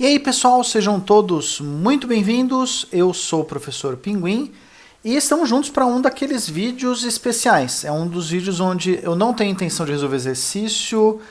E aí pessoal, sejam todos muito bem-vindos, eu sou o professor Pinguim e estamos juntos para um daqueles vídeos especiais. É um dos vídeos onde eu não tenho intenção de resolver exercício,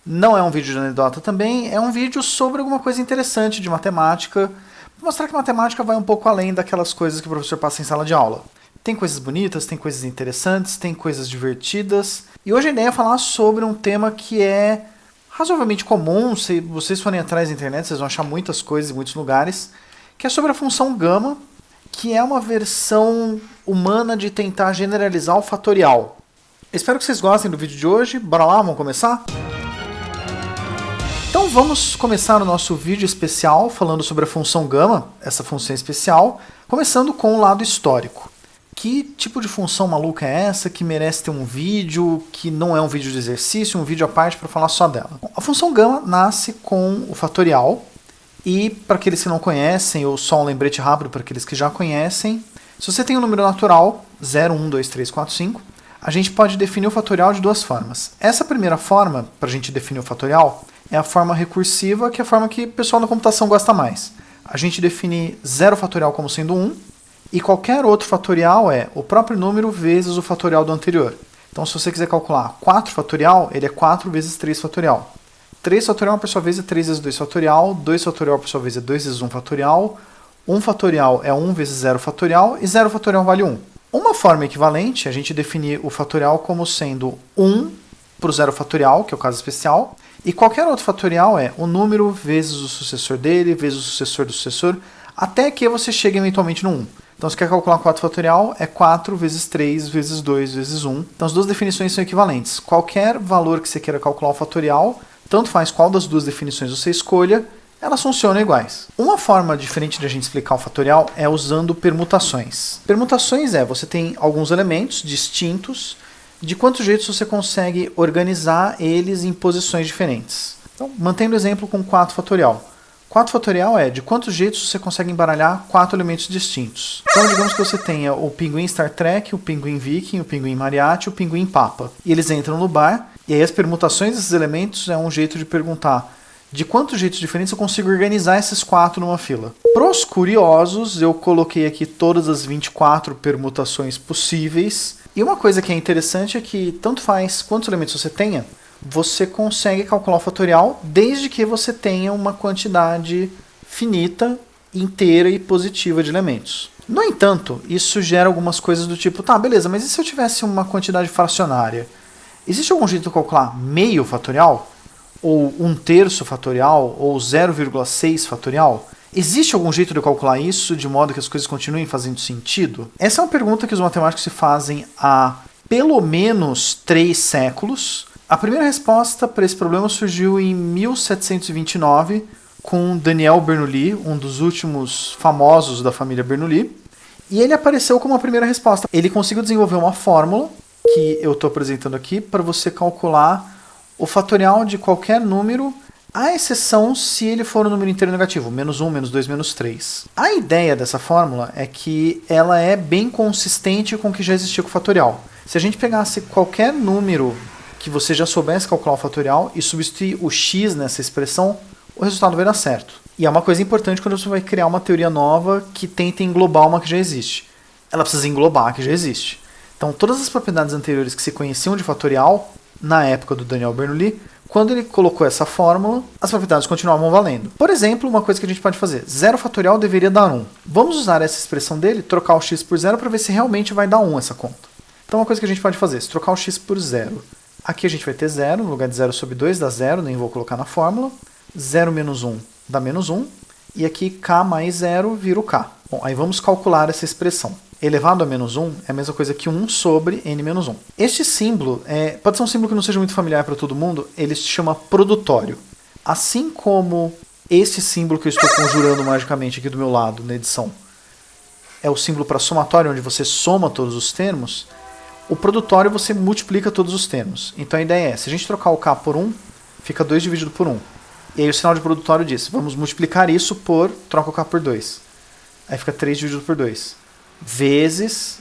não é um vídeo de anedota também, é um vídeo sobre alguma coisa interessante de matemática, para mostrar que matemática vai um pouco além daquelas coisas que o professor passa em sala de aula. Tem coisas bonitas, tem coisas interessantes, tem coisas divertidas, e hoje a ideia é falar sobre um tema que é razoavelmente comum. Se vocês forem atrás da internet, vocês vão achar muitas coisas em muitos lugares, que é sobre a função gama, que é uma versão humana de tentar generalizar o fatorial. Espero que vocês gostem do vídeo de hoje. Bora lá, vamos começar? Então vamos começar o nosso vídeo especial falando sobre a função gama, essa função especial, começando com o lado histórico. Que tipo de função maluca é essa que merece ter um vídeo, que não é um vídeo de exercício, um vídeo à parte para falar só dela? Bom, a função gama nasce com o fatorial, e para aqueles que não conhecem, ou só um lembrete rápido para aqueles que já conhecem, se você tem um número natural, 0, 1, 2, 3, 4, 5, a gente pode definir o fatorial de duas formas. Essa primeira forma, para a gente definir o fatorial, é a forma recursiva, que é a forma que o pessoal da computação gosta mais. A gente define 0 fatorial como sendo 1, e qualquer outro fatorial é o próprio número vezes o fatorial do anterior. Então, se você quiser calcular 4 fatorial, ele é 4 vezes 3 fatorial. 3 fatorial, por sua vez, é 3 vezes 2 fatorial. 2 fatorial, por sua vez, é 2 vezes 1 fatorial. 1 fatorial é 1 vezes 0 fatorial. E 0 fatorial vale 1. Uma forma equivalente é a gente definir o fatorial como sendo 1 para o 0 fatorial, que é o caso especial. E qualquer outro fatorial é o número vezes o sucessor dele, vezes o sucessor do sucessor, até que você chegue eventualmente no 1. Então, se quer calcular 4 fatorial, é 4 vezes 3 vezes 2 vezes 1. Então, as duas definições são equivalentes. Qualquer valor que você queira calcular o fatorial, tanto faz qual das duas definições você escolha, elas funcionam iguais. Uma forma diferente de a gente explicar o fatorial é usando permutações. Permutações você tem alguns elementos distintos, de quantos jeitos você consegue organizar eles em posições diferentes. Então, mantendo o exemplo com 4 fatorial. 4 fatorial é de quantos jeitos você consegue embaralhar 4 elementos distintos. Então, digamos que você tenha o pinguim Star Trek, o pinguim Viking, o pinguim Mariachi, o pinguim Papa. E eles entram no bar, e aí as permutações desses elementos é um jeito de perguntar de quantos jeitos diferentes eu consigo organizar esses 4 numa fila. Pros curiosos, eu coloquei aqui todas as 24 permutações possíveis. E uma coisa que é interessante é que tanto faz quantos elementos você tenha, você consegue calcular o fatorial desde que você tenha uma quantidade finita, inteira e positiva de elementos. No entanto, isso gera algumas coisas do tipo, tá, beleza, mas e se eu tivesse uma quantidade fracionária? Existe algum jeito de calcular meio fatorial? Ou 1/3 fatorial? Ou 0,6 fatorial? Existe algum jeito de eu calcular isso de modo que as coisas continuem fazendo sentido? Essa é uma pergunta que os matemáticos se fazem há pelo menos 3 séculos. A primeira resposta para esse problema surgiu em 1729 com Daniel Bernoulli, um dos últimos famosos da família Bernoulli, e ele apareceu como a primeira resposta. Ele conseguiu desenvolver uma fórmula, que eu estou apresentando aqui, para você calcular o fatorial de qualquer número, à exceção se ele for um número inteiro negativo, menos 1, menos 2, menos 3. A ideia dessa fórmula é que ela é bem consistente com o que já existia com o fatorial. Se a gente pegasse qualquer número que você já soubesse calcular o fatorial e substituir o x nessa expressão, o resultado vai dar certo. E é uma coisa importante quando você vai criar uma teoria nova que tenta englobar uma que já existe. Ela precisa englobar a que já existe. Então, todas as propriedades anteriores que se conheciam de fatorial, na época do Daniel Bernoulli, quando ele colocou essa fórmula, as propriedades continuavam valendo. Por exemplo, uma coisa que a gente pode fazer, 0 fatorial deveria dar 1. Vamos usar essa expressão dele, trocar o x por 0 para ver se realmente vai dar 1 essa conta. Então, uma coisa que a gente pode fazer, se trocar o x por 0, aqui a gente vai ter 0, no lugar de 0 sobre 2 dá 0, nem vou colocar na fórmula. 0 menos 1 dá menos 1. E aqui k mais 0 vira o k. Bom, aí vamos calcular essa expressão. Elevado a menos 1 é a mesma coisa que 1 sobre n menos 1. Este símbolo, pode ser um símbolo que não seja muito familiar para todo mundo, ele se chama produtório. Assim como este símbolo que eu estou conjurando magicamente aqui do meu lado na edição é o símbolo para somatório, onde você soma todos os termos, o produtório você multiplica todos os termos. Então a ideia é, se a gente trocar o k por 1, fica 2 dividido por 1. E aí o sinal de produtório diz, vamos multiplicar isso por, troca o k por 2. Aí fica 3 dividido por 2. Vezes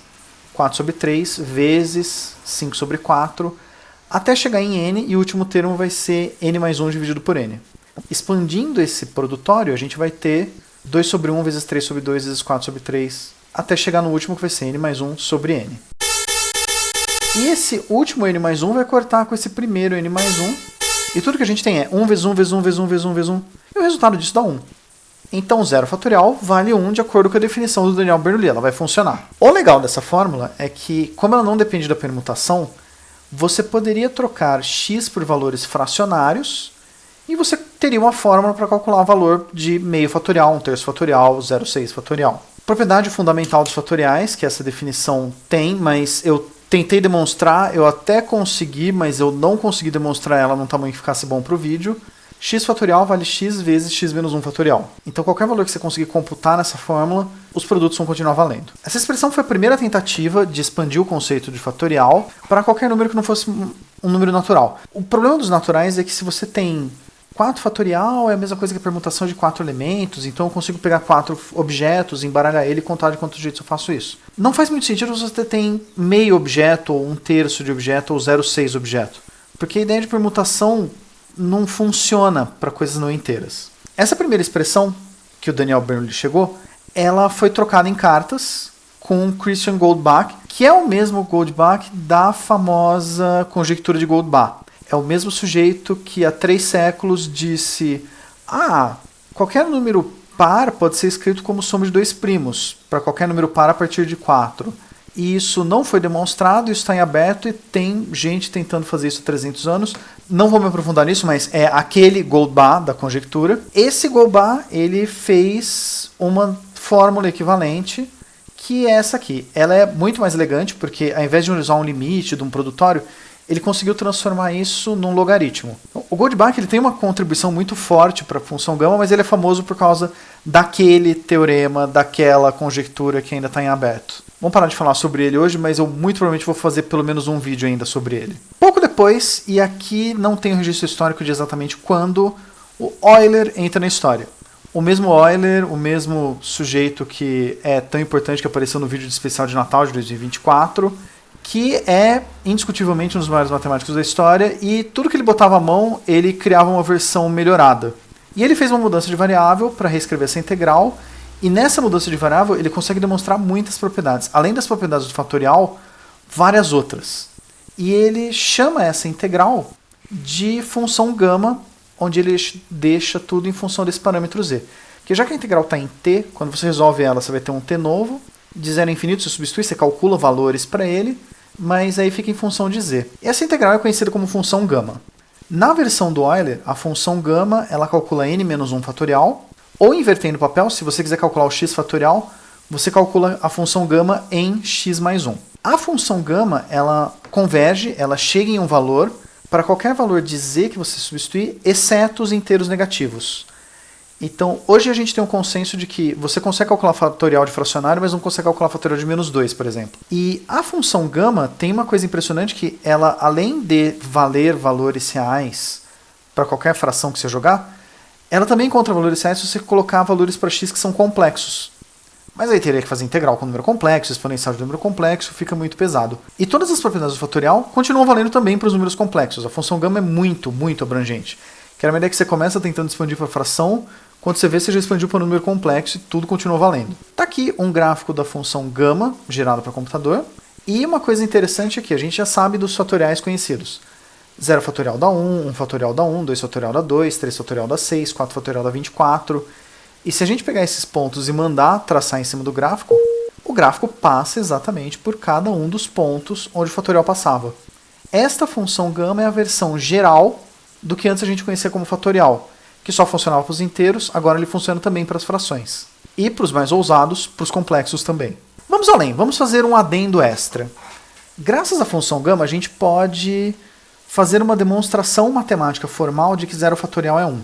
4 sobre 3, vezes 5 sobre 4, até chegar em n, e o último termo vai ser n mais 1 dividido por n. Expandindo esse produtório, a gente vai ter 2 sobre 1 vezes 3 sobre 2 vezes 4 sobre 3, até chegar no último que vai ser n mais 1 sobre n. E esse último n mais 1 vai cortar com esse primeiro n mais 1, e tudo que a gente tem é 1 vezes 1 vezes 1 vezes 1 vezes 1 vezes 1, e o resultado disso dá 1. Então 0 fatorial vale 1 de acordo com a definição do Daniel Bernoulli, ela vai funcionar. O legal dessa fórmula é que, como ela não depende da permutação, você poderia trocar x por valores fracionários e você teria uma fórmula para calcular o valor de meio fatorial, 1/3 fatorial, 0,6 fatorial. Propriedade fundamental dos fatoriais, que essa definição tem, mas eu tentei demonstrar, eu até consegui, mas eu não consegui demonstrar ela num tamanho que ficasse bom para o vídeo. X fatorial vale x vezes x menos 1 fatorial. Então qualquer valor que você conseguir computar nessa fórmula, os produtos vão continuar valendo. Essa expressão foi a primeira tentativa de expandir o conceito de fatorial para qualquer número que não fosse um número natural. O problema dos naturais é que se você tem 4 fatorial é a mesma coisa que a permutação de 4 elementos, então eu consigo pegar 4 objetos, embaralhar ele e contar de quantos jeitos eu faço isso. Não faz muito sentido se você tem meio objeto, ou 1/3 de objeto, ou 0,6 objeto. Porque a ideia de permutação não funciona para coisas não inteiras. Essa primeira expressão que o Daniel Bernoulli chegou, ela foi trocada em cartas com Christian Goldbach, que é o mesmo Goldbach da famosa conjectura de Goldbach. É o mesmo sujeito que há 3 séculos disse: qualquer número par pode ser escrito como soma de 2 primos, para qualquer número par a partir de 4. E isso não foi demonstrado, isso está em aberto e tem gente tentando fazer isso há 300 anos. Não vou me aprofundar nisso, mas é aquele Goldbach da conjectura. Esse Goldbach, ele fez uma fórmula equivalente, que é essa aqui. Ela é muito mais elegante, porque ao invés de usar um limite de um produtório, ele conseguiu transformar isso num logaritmo. O Goldbach ele tem uma contribuição muito forte para a função gama, mas ele é famoso por causa daquele teorema, daquela conjectura que ainda está em aberto. Vamos parar de falar sobre ele hoje, mas eu muito provavelmente vou fazer pelo menos um vídeo ainda sobre ele. Pouco depois, e aqui não tem o registro histórico de exatamente quando, o Euler entra na história. O mesmo Euler, o mesmo sujeito que é tão importante que apareceu no vídeo de especial de Natal de 2024, que é indiscutivelmente um dos maiores matemáticos da história, e tudo que ele botava à mão, ele criava uma versão melhorada. E ele fez uma mudança de variável para reescrever essa integral, e nessa mudança de variável ele consegue demonstrar muitas propriedades. Além das propriedades do fatorial, várias outras. E ele chama essa integral de função gama, onde ele deixa tudo em função desse parâmetro z. Porque já que a integral está em t, quando você resolve ela, você vai ter um t novo, de 0 a infinito você substitui, você calcula valores para ele, mas aí fica em função de z. Essa integral é conhecida como função gama. Na versão do Euler, a função gama ela calcula n menos 1 fatorial, ou invertendo o papel, se você quiser calcular o x fatorial, você calcula a função gama em x mais 1. A função gama, ela converge, ela chega em um valor para qualquer valor de z que você substituir, exceto os inteiros negativos. Então, hoje a gente tem um consenso de que você consegue calcular fatorial de fracionário, mas não consegue calcular fatorial de menos 2, por exemplo. E a função gama tem uma coisa impressionante que ela, além de valer valores reais para qualquer fração que você jogar, ela também encontra valores reais se você colocar valores para x que são complexos. Mas aí teria que fazer integral com número complexo, exponencial de número complexo, fica muito pesado. E todas as propriedades do fatorial continuam valendo também para os números complexos. A função gama é muito, muito abrangente. Que era uma ideia que você começa tentando expandir para fração, quando você vê, você já expandiu para um número complexo e tudo continua valendo. Está aqui um gráfico da função gama, gerado para computador. E uma coisa interessante aqui, a gente já sabe dos fatoriais conhecidos. 0 fatorial dá 1, 1 fatorial dá 1, 2 fatorial dá 2, 3 fatorial dá 6, 4 fatorial dá 24. E se a gente pegar esses pontos e mandar traçar em cima do gráfico, o gráfico passa exatamente por cada um dos pontos onde o fatorial passava. Esta função gama é a versão geral do que antes a gente conhecia como fatorial, que só funcionava para os inteiros, agora ele funciona também para as frações. E para os mais ousados, para os complexos também. Vamos além, vamos fazer um adendo extra. Graças à função gama, a gente pode fazer uma demonstração matemática formal de que 0 fatorial é 1.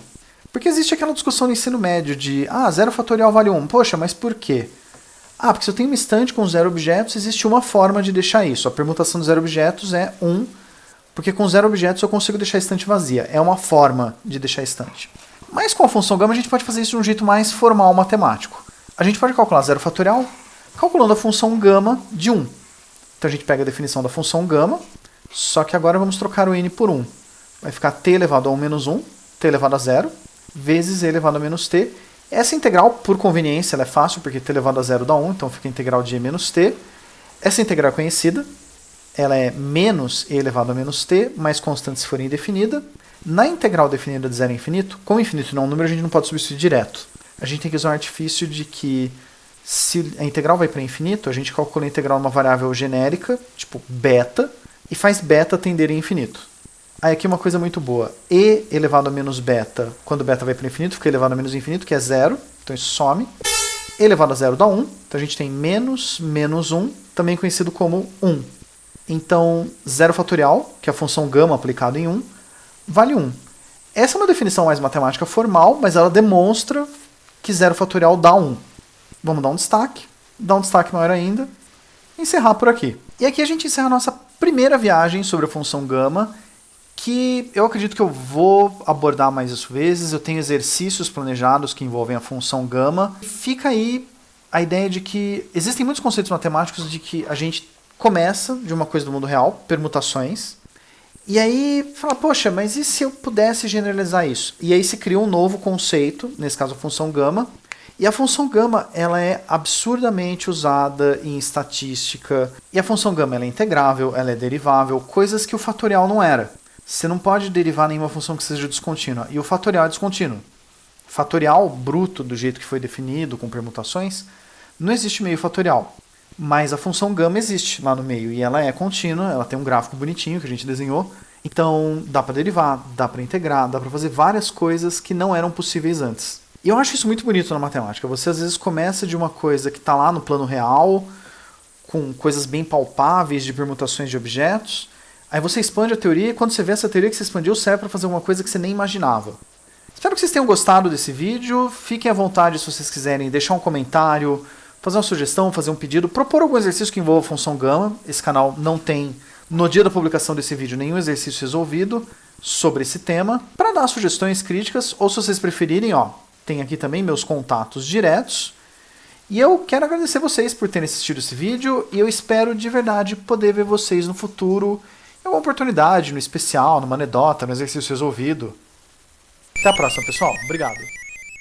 Porque existe aquela discussão no ensino médio de 0 fatorial vale 1. Poxa, mas por quê? Porque se eu tenho uma estante com 0 objetos, existe uma forma de deixar isso. A permutação de 0 objetos é 1, porque com 0 objetos eu consigo deixar a estante vazia. É uma forma de deixar a estante. Mas com a função gama a gente pode fazer isso de um jeito mais formal matemático. A gente pode calcular 0 fatorial calculando a função gama de 1. Então a gente pega a definição da função gama, só que agora vamos trocar o n por 1. Vai ficar t elevado a 1 menos 1, t elevado a 0. vezes e elevado a menos t. Essa integral, por conveniência, ela é fácil, porque t elevado a zero dá 1, então fica a integral de e menos t. Essa integral é conhecida, ela é menos e elevado a menos t, mais constante se for indefinida. Na integral definida de zero a infinito, como infinito não é um número, a gente não pode substituir direto. A gente tem que usar um artifício de que, se a integral vai para infinito, a gente calcula a integral numa variável genérica, tipo beta, e faz beta tender a infinito. Aí aqui uma coisa muito boa, e elevado a menos beta, quando beta vai para infinito, fica elevado a menos infinito, que é zero, então isso some. E elevado a zero dá 1, então a gente tem menos 1, também conhecido como 1. Então, 0 fatorial, que é a função gama aplicada em 1, vale 1. Essa é uma definição mais matemática formal, mas ela demonstra que 0 fatorial dá 1. Vamos dar um destaque maior ainda, e encerrar por aqui. E aqui a gente encerra a nossa primeira viagem sobre a função gama, que eu acredito que eu vou abordar mais isso vezes. Eu tenho exercícios planejados que envolvem a função gama. Fica aí a ideia de que existem muitos conceitos matemáticos de que a gente começa de uma coisa do mundo real, permutações, e aí fala, poxa, mas e se eu pudesse generalizar isso? E aí se cria um novo conceito, nesse caso a função gama, e a função gama ela é absurdamente usada em estatística, e a função gama ela é integrável, ela é derivável, coisas que o fatorial não era. Você não pode derivar nenhuma função que seja descontínua, e o fatorial é descontínuo. Fatorial bruto, do jeito que foi definido, com permutações, não existe meio fatorial. Mas a função gama existe lá no meio, e ela é contínua, ela tem um gráfico bonitinho que a gente desenhou. Então dá para derivar, dá para integrar, dá para fazer várias coisas que não eram possíveis antes. E eu acho isso muito bonito na matemática. Você às vezes começa de uma coisa que está lá no plano real, com coisas bem palpáveis de permutações de objetos, aí você expande a teoria, e quando você vê essa teoria que você expandiu, serve para fazer alguma coisa que você nem imaginava. Espero que vocês tenham gostado desse vídeo. Fiquem à vontade se vocês quiserem deixar um comentário, fazer uma sugestão, fazer um pedido, propor algum exercício que envolva a função gama. Esse canal não tem, no dia da publicação desse vídeo, nenhum exercício resolvido sobre esse tema. Para dar sugestões, críticas, ou se vocês preferirem, ó, tem aqui também meus contatos diretos. E eu quero agradecer vocês por terem assistido esse vídeo, e eu espero de verdade poder ver vocês no futuro, em alguma oportunidade, no especial, numa anedota, no exercício resolvido. Até a próxima, pessoal. Obrigado.